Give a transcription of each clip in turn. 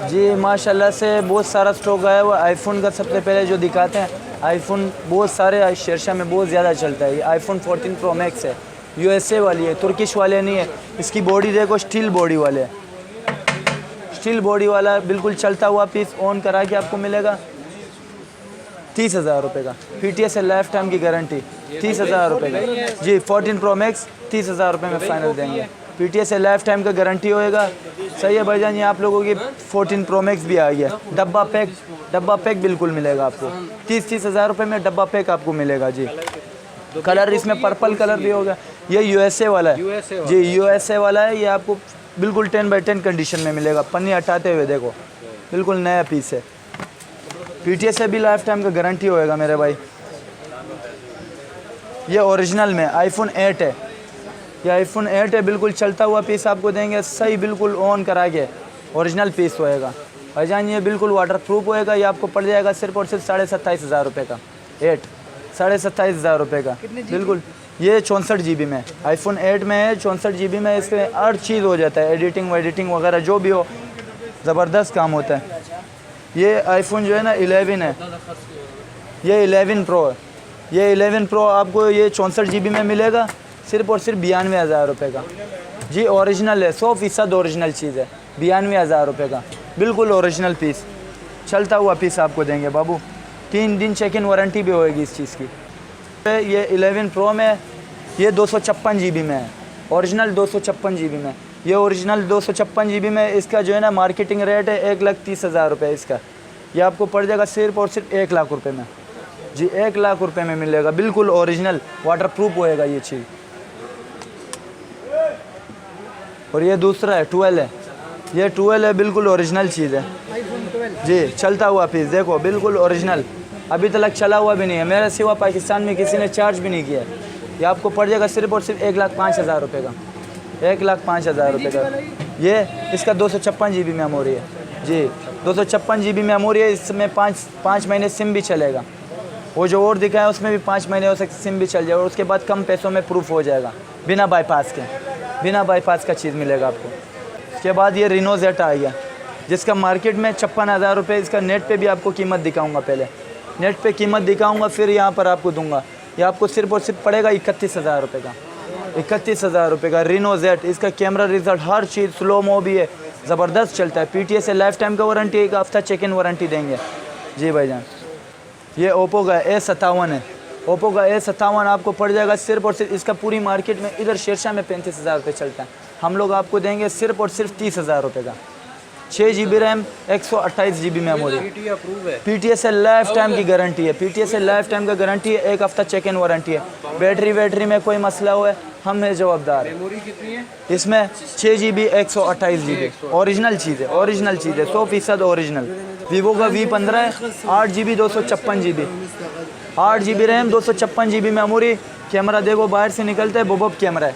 जी माशाल्लाह से बहुत सारा स्टॉक आया हुआ। आईफोन का सबसे पहले जो दिखाते हैं, आईफोन बहुत सारे शेरशाह में बहुत ज़्यादा चलता है। ये आईफोन 14 प्रो मैक्स है, यूएसए वाली है, तुर्किश वाले नहीं है। इसकी बॉडी देखो, स्टील बॉडी वाले है, स्टील बॉडी वाला बिल्कुल चलता हुआ पीस। ऑन करा के आपको मिलेगा 30,000 रुपये का। PTS है, लाइफ टाइम की गारंटी, 30,000 रुपये का। जी 14 प्रो मैक्स 30,000 रुपये में फ़ाइनल देंगे। PTS है, लाइफ टाइम का गारंटी होएगा। सही है भाईजान, ये आप लोगों की 14 प्रो मैक्स भी आ गया। डब्बा पैक बिल्कुल मिलेगा आपको। 30,000 रुपये में डब्बा पैक आपको मिलेगा जी। कलर इसमें पर्पल कलर भी होगा। ये यूएसए वाला है जी, यूएसए वाला है। ये आपको बिल्कुल 10/10 कंडीशन में मिलेगा। पन्नी हटाते हुए देखो, बिल्कुल नया पीस है। PTS से भी लाइफ टाइम का गारंटी होएगा मेरे भाई। ये ओरिजिनल में आईफोन 8 है, ये आईफोन 8 है, बिल्कुल चलता हुआ पीस आपको देंगे। सही बिल्कुल ऑन करा के ओरिजिनल पीस होएगा भाईजान। ये बिल्कुल वाटर प्रूफ होएगा। ये आपको पड़ जाएगा सिर्फ और सिर्फ 27,500 रुपये का। 27,500 रुपये का बिल्कुल। ये 64 GB में, आईफोन 8 में है, 64 GB में। इसमें हर चीज़ हो जाता है, एडिटिंग वगैरह जो भी हो, ज़बरदस्त काम होता है। ये आईफोन जो है ना 11 है, ये 11 प्रो है। ये 11 प्रो आपको ये 64 GB में मिलेगा सिर्फ और सिर्फ 92,000 रुपये का जी। ओरिजिनल है, 100% ओरिजिनल चीज़ है। 92,000 रुपये का बिल्कुल ओरिजिनल पीस, चलता हुआ पीस आपको देंगे बाबू। 3 दिन चेक इन वारंटी भी होएगी इस चीज़ की। ये 11 प्रो में ये 256 GB में है, ओरिजिनल 256 GB में। ये ओरिजिनल 256 GB में। इसका जो है ना मार्केटिंग रेट है 1,30,000 रुपये इसका। ये आपको पड़ जाएगा सिर्फ और सिर्फ 1 लाख रुपये में जी। 1 लाख रुपये में मिलेगा, बिल्कुल ओरिजिनल वाटर प्रूफ होएगा ये चीज़। और ये दूसरा है 12 है, ये 12 है, बिल्कुल ओरिजिनल चीज़ है जी। चलता हुआ पीस देखो, बिल्कुल ओरिजिनल, अभी तक चला हुआ भी नहीं है। मेरे सिवा पाकिस्तान में किसी ने चार्ज भी नहीं किया है। ये आपको पड़ जाएगा सिर्फ और सिर्फ 1,05,000 रुपये का। 1,05,000 रुपये का। ये इसका 256 GB मेमोरी है जी, 256 GB मेमोरी है। इसमें 5 महीने सिम भी चलेगा। वो जो और दिखा है उसमें भी 5 महीने हो सकते सिम भी चल जाएगा। और उसके बाद कम पैसों में प्रूफ हो जाएगा, बिना बाईपास का चीज़ मिलेगा आपको। उसके बाद ये Reno Z आ गया, जिसका मार्केट में 56,000 रुपये। इसका नेट पे भी आपको कीमत दिखाऊंगा, पहले नेट पे कीमत दिखाऊंगा, फिर यहाँ पर आपको दूंगा। ये आपको सिर्फ और सिर्फ पड़ेगा 31,000 रुपये का। 31,000 रुपये का Reno Z। इसका कैमरा रिजल्ट हर चीज़ स्लो मो भी है, ज़बरदस्त चलता है। PTS से लाइफ टाइम का वारंटी, 1 हफ्ता चेक इन वारंटी देंगे जी भाईजान। ये ओप्पो का A57 है, ओप्पो का A57 आपको पड़ जाएगा सिर्फ और सिर्फ, इसका पूरी मार्केट में इधर शेरशाह में 35,000 रुपये चलता है। हम लोग आपको देंगे सिर्फ और सिर्फ 30,000 रुपये का। 6 GB RAM, 128 GB memory. PTS से लाइफ टाइम की गारंटी है, PTS से लाइफ टाइम का गारंटी है, 1 हफ्ता चेक इन वारंटी है। बैटरी में कोई मसला हुआ है हम है जवाबदार। मेमोरी कितनी है इसमें? 6 GB, 128 GB। ओरिजिनल चीज़ है, 100% ओरिजिनल। वीवो का V15 है, 8 GB 256 GB, 8 GB RAM, 256 GB memory. Camera देखो बाहर से निकलता है, बॉब कैमरा है,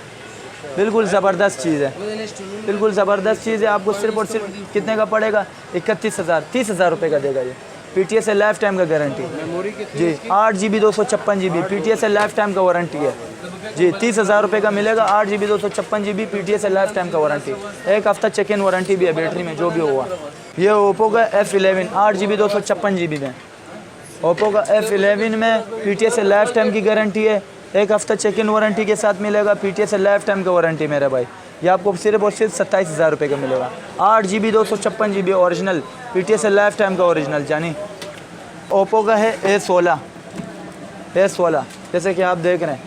बिल्कुल ज़बरदस्त चीज़ है, बिल्कुल ज़बरदस्त चीज़ है। आपको सिर्फ और सिर्फ कितने का पड़ेगा? 31,000, 30,000 रुपये का देगा ये। PTS से लाइफ टाइम का गारंटी जी। 8 GB 256 GB, PTS से लाइफ टाइम का वारंटी है जी। 30,000 रुपये का मिलेगा। 8 GB 256 GB, PTS से लाइफ टाइम का वारंटी, 1 हफ्ता चेक इन वारंटी भी है बैटरी में जो भी हुआ। ये ओप्पो का F11, 8 GB 256 GB में। ओप्पो का F11 में PTS से लाइफ टाइम की गारंटी है, 1 हफ्ता चेक इन वारंटी के साथ मिलेगा। PTS से लाइफ टाइम का वारंटी मेरे भाई। ये आपको सिर्फ और सिर्फ 27,000 रुपये का मिलेगा। 8 GB 256 GB ओरिजिनल, PTS से लाइफ टाइम का ओरिजिनल जानी। ओप्पो का है A16, जैसे कि आप देख रहे हैं,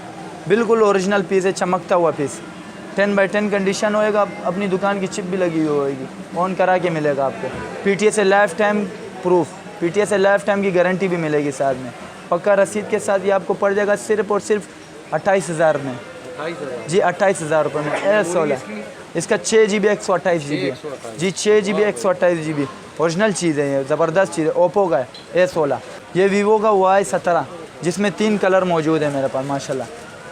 बिल्कुल ओरिजिनल पीस है, चमकता हुआ पीस। 10/10 कंडीशन होएगा, अपनी दुकान की चिप भी लगी हुई होएगी, ऑन करा के मिलेगा आपको। PTS से लाइफ टाइम प्रूफ, PTS से लाइफ टाइम की गारंटी भी मिलेगी साथ में, पक्का रसीद के साथ। ये आपको पड़ जाएगा सिर्फ और सिर्फ 28,000 में जी, 28,000 रुपये में। A16 इसका 6 GB 128 GB जी, 6 GB 128 GB ओरिजिनल चीज़ है, ये ज़बरदस्त चीज़ है। ओप्पो का है A16। ये वीवो का Y17, जिसमें 3 कलर मौजूद है मेरे पास माशाल्लाह।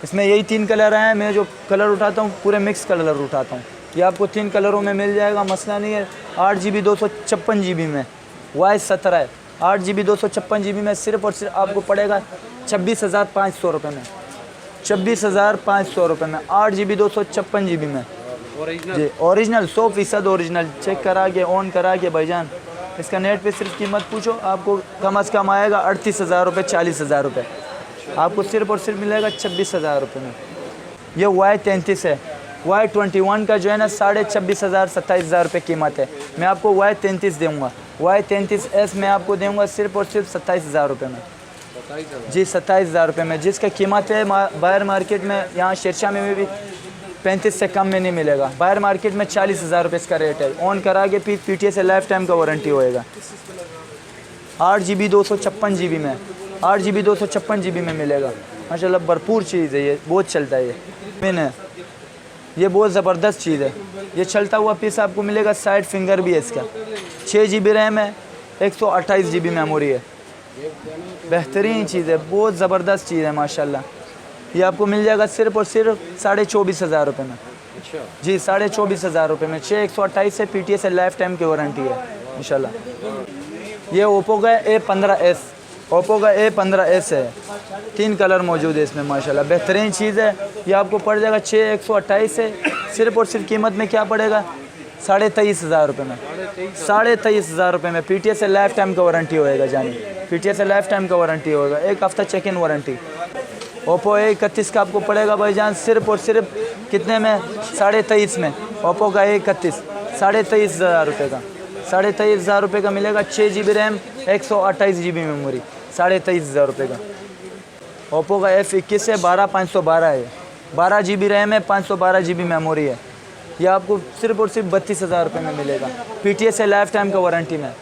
इसमें यही 3 कलर हैं, मैं जो कलर उठाता हूँ पूरे मिक्स कलर उठाता हूँ। ये आपको 3 कलरों में मिल जाएगा, मसला नहीं है। 8 GB 256 GB में Y17 है, 8 GB 256 GB में सिर्फ और सिर्फ आपको पड़ेगा 26,500 रुपये में। 26,500 रुपये में 8 GB 256 GB में जी ओरिजिनल 100% ओरिजिनल, चेक करा के ऑन करा के भाईजान। इसका नेट पे सिर्फ कीमत पूछो, आपको कम से कम आएगा 38,000 रुपये, 40,000 रुपये। आपको सिर्फ और सिर्फ मिलेगा 26,000 रुपये में। ये Y33 है। Y21 का जो है ना 26,500 27,000 रुपये कीमत है। मैं आपको Y33 दूँगा, Y33S मैं आपको दूँगा सिर्फ और सिर्फ 27,000 रुपये में। जी 27,000 रुपये में, जिसका कीमत है बाहर मार्केट में, यहाँ शेरशाह में भी 35 से कम में नहीं मिलेगा। बाहर मार्केट में 40,000 रुपये इसका रेट है। ऑन करा के फिर PTA से लाइफ टाइम का वारंटी होएगा। 8GB 256 GB में, 8GB 256 GB में मिलेगा। माशाल्लाह भरपूर चीज़ है, ये बहुत चलता है। ये बहुत ज़बरदस्त चीज़ है। ये चलता हुआ पीस आपको मिलेगा, साइड फिंगर भी है इसका। 6GB रैम है, 128 GB मेमोरी है। बेहतरीन चीज़ है, बहुत ज़बरदस्त चीज़ है माशाल्लाह। ये आपको मिल जाएगा सिर्फ और सिर्फ 24,500 रुपये में। जी 24,500 रुपये में। 6/128 से PTA से लाइफ टाइम की वारंटी है इंशाल्लाह। ये ओप्पो का A15s, ओप्पो का A15s है। 3 कलर मौजूद है इसमें माशाल्लाह, बेहतरीन चीज़ है। ये आपको पड़ जाएगा 6/128 से सिर्फ और सिर्फ कीमत में क्या पड़ेगा, 23,500 रुपये में। 23,500 रुपये में PTA से लाइफ टाइम का वारंटी होएगा जानी, PTA से लाइफ टाइम का वारंटी होगा, 1 हफ़्ता check in warranty. Oppo A31 का आपको पड़ेगा भाईजान सिर्फ और सिर्फ कितने में, 23,500 में। ओप्पो का A31 23,500 रुपये का, 23,500 रुपये का मिलेगा। 6GB रैम, 128 GB मेमोरी, 23,500 रुपये का। ओप्पो का F21 है, 12,512 है। 12GB रैम है, 512 GB मेमोरी है। ये आपको सिर्फ और सिर्फ 32,000 रुपये में मिलेगा, PTA से लाइफ टाइम का वारंटी में।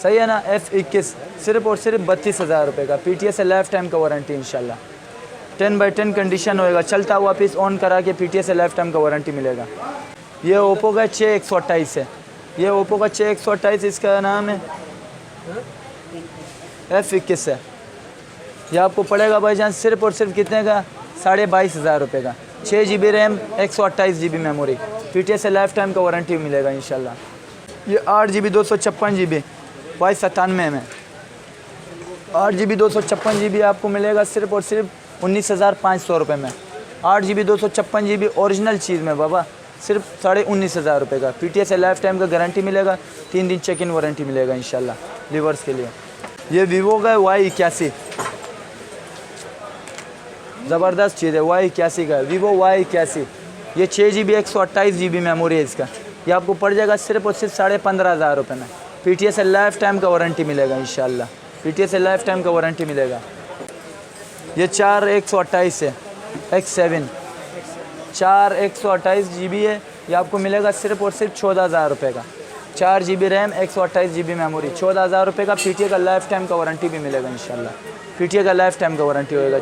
सही है ना। F21 सिर्फ और सिर्फ 32,000 रुपये का, PTA से लाइफ टाइम का वारंटी इंशाल्लाह। 10/10 कंडीशन होएगा, चलता हुआ पीस ऑन करा के PTA से लाइफ टाइम का वारंटी मिलेगा। ये ओप्पो का 6/128 है। ये ओप्पो का 6/128, इसका नाम है F21 है। ये आपको पड़ेगा भाईजान सिर्फ और सिर्फ कितने का, 22,500 रुपये का। 6GB RAM, 128 GB memory, PTA से लाइफ टाइम का वारंटी मिलेगा इंशाल्लाह। ये 8GB 256 GB Y97 में, 8GB 256 GB आपको मिलेगा सिर्फ और सिर्फ 19,500 रुपये में। 8GB 256 GB ओरिजिनल चीज़ में बाबा, सिर्फ 19,500 रुपये का। PTA से लाइफ टाइम का गारंटी मिलेगा, 3 दिन चेक इन वारंटी मिलेगा इंशाल्लाह लीवर्स के लिए। ये वीवो का Y81, ज़बरदस्त चीज़ है। Y81 का, वीवो Y81। ये 6GB 128 GB मेमोरी है इसका। ये आपको पड़ जाएगा सिर्फ और सिर्फ 15,500 रुपये में। PTA से लाइफ टाइम का वारंटी मिलेगा इंशाल्लाह, PTA से लाइफ टाइम का वारंटी मिलेगा। ये 4/128 है, X7 4/128 GB है। ये आपको मिलेगा सिर्फ और सिर्फ 14,000 रुपये का। 4GB रैम, 128 GB मेमोरी, 14,000 रुपये का। PTA का लाइफ टाइम का वारंटी भी मिलेगा इंशाल्लाह, PTA का लाइफ टाइम का वारंटी होएगा।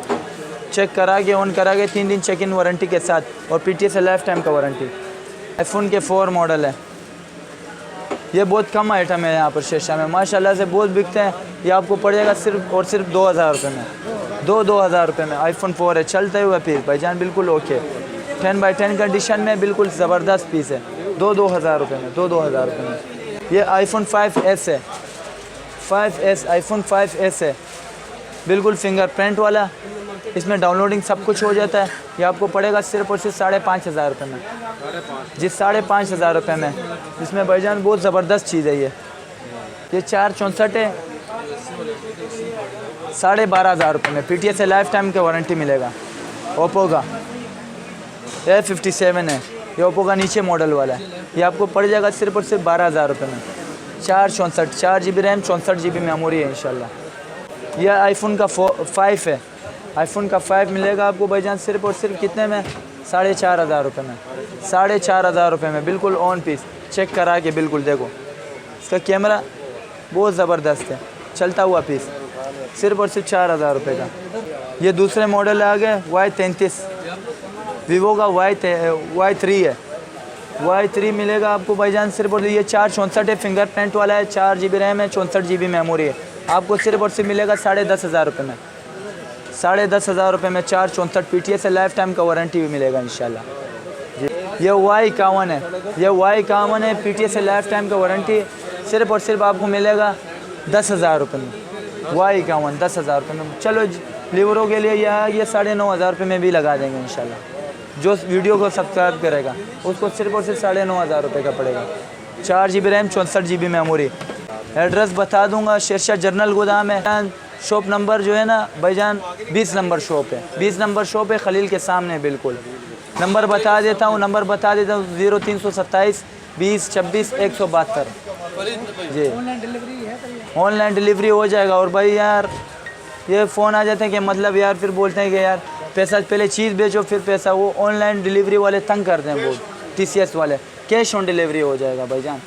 चेक करा के ऑन करा के 3 दिन चेक इन वारंटी के साथ, और PTA से लाइफ टाइम का वारंटी। iPhone के 4 मॉडल है। ये बहुत कम आइटम है यहाँ पर शेरशाह में, माशाल्लाह से बहुत बिकते हैं। ये आपको पड़ जाएगा सिर्फ और सिर्फ 2,000 रुपये में। 2,000 रुपये में iPhone 4 है, चलते हुए पीस भाईजान, बिल्कुल ओके। 10/10 कंडीशन में, बिल्कुल ज़बरदस्त पीस है। 2,000 रुपये में, 2,000 रुपये में। ये iPhone 5s है, 5s iPhone 5s है, बिल्कुल फिंगरप्रिंट वाला। इसमें डाउनलोडिंग सब कुछ हो जाता है। ये आपको पड़ेगा सिर्फ और सिर्फ 5,500 रुपये में। जी 5,500 रुपये में। इसमें भाईजान बहुत ज़बरदस्त चीज़ है। ये 4/64 है, 12,500 रुपये में। PTA से लाइफ टाइम का वारंटी मिलेगा। ओप्पो का A57 है, ये ओप्पो का नीचे मॉडल वाला है। ये आपको पड़ जाएगा सिर्फ और सिर्फ 12,000 रुपये में। 4/64, 4GB रैम, 64 GB मेमोरी है इंशाल्लाह। यह iPhone का 5 है, iPhone का 5 मिलेगा आपको भाईजान सिर्फ और सिर्फ कितने में, 4,500 रुपये में। 4,500 रुपये में, बिल्कुल ऑन पीस। चेक करा के बिल्कुल देखो, इसका कैमरा बहुत ज़बरदस्त है, चलता हुआ पीस, सिर्फ और सिर्फ 4,000 रुपये का। ये दूसरे मॉडल आ गए Y33, वीवो का Y3 है। Y3 मिलेगा आपको भाईजान सिर्फ और ये 4/64 है, फिंगरप्रिंट वाला है। 4GB रैम है, 64 GB मेमोरी है। आपको सिर्फ और सिर्फ मिलेगा 10,500 रुपये में। 10,500 रुपये में 4/64, PTA से लाइफ टाइम का वारंटी भी मिलेगा इंशाल्लाह जी। ये Y51 है, ये Y51 है, PTA से लाइफ टाइम का वारंटी सिर्फ और सिर्फ आपको मिलेगा 10,000 रुपये में। Y51 10,000 रुपये में। चलो लीवरों के लिए ये 9,500 रुपये में भी लगा देंगे इंशाल्लाह। जो वीडियो को सब्सक्राइब करेगा उसको सिर्फ और सिर्फ 9,500 रुपये का पड़ेगा। 4 GB RAM 64 GB memory. Address बता दूंगा, शेरशाह जनरल गोदाम है। शॉप नंबर जो है ना भाईजान 20 नंबर शॉप है, 20 नंबर शॉप है, खलील के सामने बिल्कुल। नंबर बता देता हूँ 0327 20 26 172 जी। ऑनलाइन डिलीवरी हो जाएगा। और भाई यार ये फ़ोन आ जाते हैं कि मतलब यार फिर बोलते हैं कि यार पैसा पहले चीज़ बेचो फिर पैसा, वो ऑनलाइन डिलीवरी वाले तंग करते हैं बहुत, TCS वाले। कैश ऑन डिलीवरी हो जाएगा भाईजान।